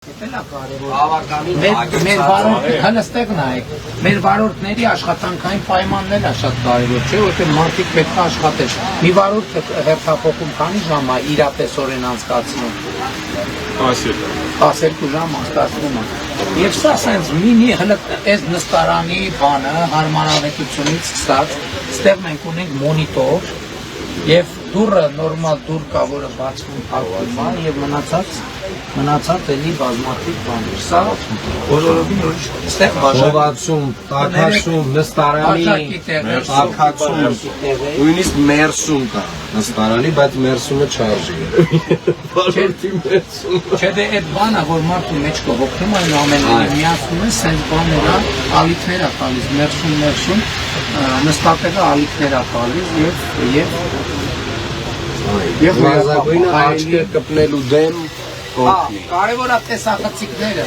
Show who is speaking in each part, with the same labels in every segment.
Speaker 1: Մեր վարորդները նայեք, մեր վարորդների աշխատանքային պայմաններն է շատ կարևոր, չէ՞, որտեղ մարդիկ պետք է աշխատեն։ Մի վարորդը հերթափոխում քանի ժամ է իրատեսորեն անցկացնում։ 12 ժամ անցկացնում է։ Եվ սա ասենց մինի հələ այս նստարանի բանը հարմարավետությունից սկսած, ստեղ մենք ունենք մոնիտոր եւ դուրը նորմալ դուր կա, որը բացվում փակվում է եւ մնացած էլի բազմաթիվ բաներ։ Սա բոլորովին ուրիշ ստեղ
Speaker 2: բաժանվածում, տաքացում, նստարանի, տաքացում, նույնիսկ մերսում կա նստարանի, բայց մերսումը չարժի է։ Բարորդի մերսում։
Speaker 1: Չէ դե այդ բանը, որ մարդու մեջ կողոքնում այն ամենը միացնում է, սենց բաներ է, ալիքներ է տալիս, մերսում, նստատեղը ալիքներ է տալիս եւ
Speaker 2: բազագույնը աչքը կպնելու դեմ
Speaker 1: կարևոր է տեսախցիկները։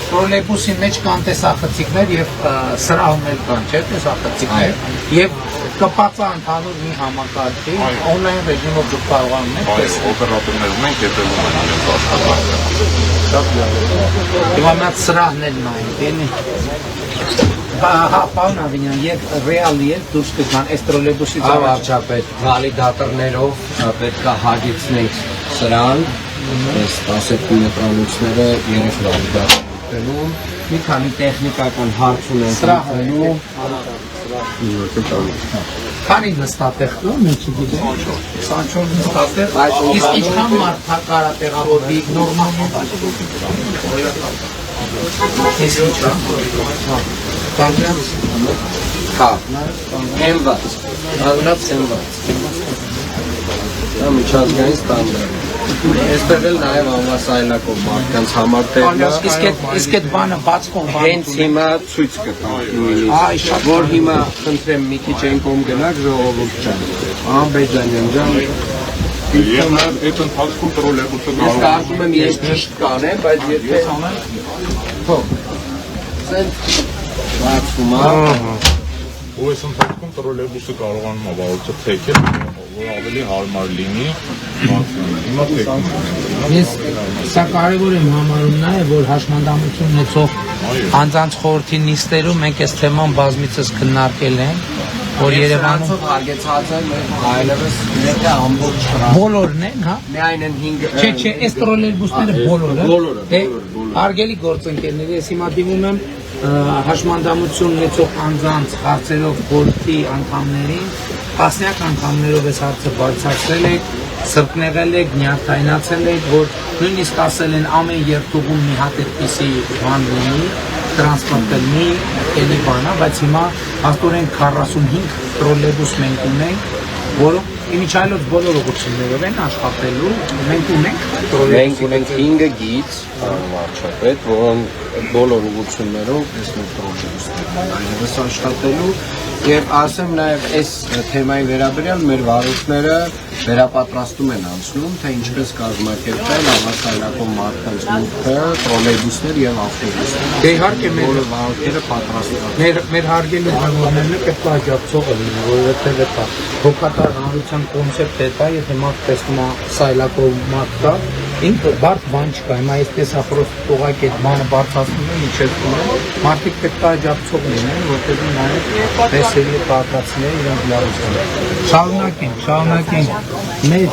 Speaker 1: Տրոլեյբուսի մեջ կան տեսախցիկներ եւ սրահում էլ կան, չէ՞, տեսախցիկներ։ Եվ կպած է ընդհանուր մի համակարգի, օնլայն ռեժիմով դուք կարողանում եք տեսնել։
Speaker 3: Օպերատորներ ունենք, հետևում են իրենց աշխատանքը։
Speaker 1: Շատ լավ։ Հիմա մենք սրահն էլ նայենք, էլի։ Հա, պարոն Ավինյան, եւ ռեալի էլ դուրս կգան այս տրոլեյբուսից
Speaker 2: վարչապետ վալիդատորներով պետք է հագեցնենք սրան, այս 12 մետրանոցները 3 վալիդատորներում, մի քանի տեխնիկական հարց ունենք սրահելու,
Speaker 1: քանի նստատեղ կա, մի չգիտեմ, 24 նստատեղ, իսկ ինչքան մարդ կարա տեղավորվի նորմալ Ես ինչ
Speaker 2: հա, հենված, հանրած հենված, դա միջազգային ստանդարտ, այստեղ էլ նաև անվասայլակով մարդկանց համար տեղն է,
Speaker 1: իսկ այդ բանը բացվող
Speaker 2: հենց հիմա ցույց կտանք, որ հիմա խնդրեմ մի քիչ այն կողմ գնաք ժողովուրդ ջան, Բեջանյան ջան,
Speaker 3: Եվ նաև այդ ընթացքում տրոլեյբուսը
Speaker 2: ես կարծում եմ ես ճիշտ կանեմ, բայց եթե սենց բացվում է
Speaker 3: ու այս ընթացքում տրոլեյբուսը կարողանում է վարորդը թեքել, որ ավելի հարմար լինի հիմա թեքում
Speaker 1: Սա կարևոր եմ համարում նաև, որ հաշմանդամություն ունեցող անձանց խորհրդի նիստերում մենք այս թեման բազմիցս քննարկել ենք, որ Երևանում
Speaker 2: հարգեցած են այլևս ներկա ամբողջ շրջանը
Speaker 1: բոլորն են, հա։
Speaker 2: միայն են 5
Speaker 1: Չէ, այս տրոլեյբուսները բոլորը։ Հարգելի գործընկերներ, ես հիմա դիմում եմ հաշմանդամություն ունեցող անձանց հարցերով խորհրդի անդամներին, տասնյակ անդամներով այս հարցը բարձրացրել եք, սրբնեղել եք, նյարդայնացել եք, որ նույնիսկ ասել են ամեն երթուղում մի հատ այդպիսի բան լինի, տրանսպորտել մի էլի բան է, բայց հիմա հաստորեն 45 տրոլեյբուս մենք ունենք, որոնք իմիջայլոց բոլոր ուղղություններով են աշխատելու, մենք ունենք
Speaker 2: մենք ունենք 5 գիծ վարչապետ, որոնք բոլոր ուղղություններով այս մետրոջիստներն այլևս աշխատելու եւ ասեմ նաեւ այս թեմայի վերաբերյալ մեր վարորդները վերապատրաստում են անցնում, թե ինչպես կազմակերպել հավասարակող մարդկանց մուտքը, տրոլեյբուսներ եւ ավտոբուսներ։
Speaker 1: Դե իհարկե մեր
Speaker 2: վարորդները պատրաստվում են։
Speaker 1: Մեր հարգելի ուղևորներն պետք է աջակցող լինեն, որովհետեւ դա հոգատար հանրության կոնցեպտ է դա, եթե մարդ տեսնում է սայլակով մարդ կա, ինքը բարդ բան չկա, հիմա այսպես ապրոց տողակ այդ բանը բարձրացնում են, իջեցնում են, մարդիկ պետք է աջակցող լինեն, որտեղ նաև տեսելի պատրաստներ իրենց լավությունը։ Շարունակենք մեր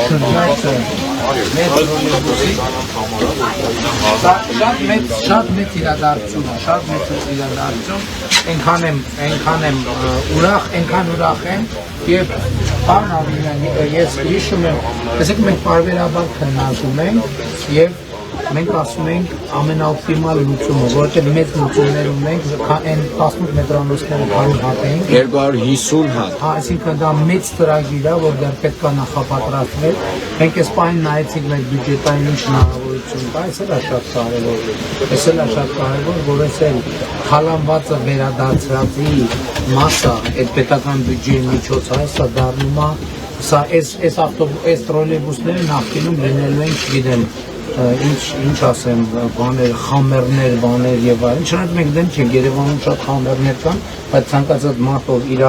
Speaker 1: շրջակը մեր տրոլեյբուսի շատ մեծ իրադարձություն է, շատ մեծ իրադարձություն, այնքան եմ ուրախ եմ եւ բան Ավինյան, ես հիշում եմ, տեսեք մենք բարբերաբար քննարկում ենք եւ մենք ասում ենք ամենաօպտիմալ լուծումը, որովհետեւ մեծ լուծումներ ունենք, այն 18 մետրանոցները քանի հատ են
Speaker 2: 250 հատ։
Speaker 1: Հա, այսինքն դա մեծ ծրագիր է, որ դեռ պետք է նախապատրաստվել։ Մենք այս պայն նայեցինք մեր բյուջետային ինչ հնարավորություն կա, այս էլ է շատ կարևոր, որ այս էլ խալանվածը վերադարձրածի մասը այդ պետական բյուջեի միջոցով սա դառնում է, սա այս տրոլեյբուսները նախկինում լինելու են, չգիտեմ, ինչ ասեմ, բաներ, խամերներ, բաներ եւ այլն։ Չնայած մենք դեմ չենք, Երևանում շատ խամերներ կան, բայց ցանկացած մարդ ով իր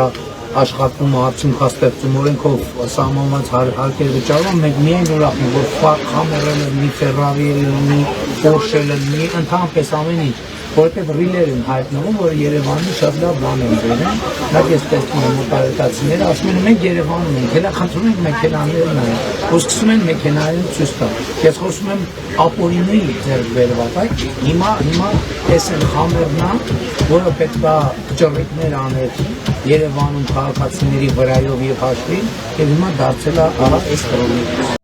Speaker 1: աշխատում արդյունքաստեղծում օրենքով սահմանված հարկեր վճարում, մենք միայն ուրախ ենք, որ Hammer-ը լինի, Ferrari-ը լինի, Porsche-ը լինի, ընդհանրապես ամեն ինչ, որովհետև ռիլեր են հայտնվում, որ Երևանի շատ լավ բան են բերել, նա ես տեսնում եմ մոտարետացիները, ասում են մենք Երևանում ենք, հելա խնդրում ենք մեքենաները նայել, որ սկսում են մեքենաներին ցույց տալ։ Ես խոսում եմ ապօրինի ձեռք բերված, այդ հիմա տեսել Hammer-ն, որը պետք է ճռռիկներ աներ Երևանում քաղաքացիների վրայով եւ հաշվի, եւ հիմա դարձել է այս կրոնի։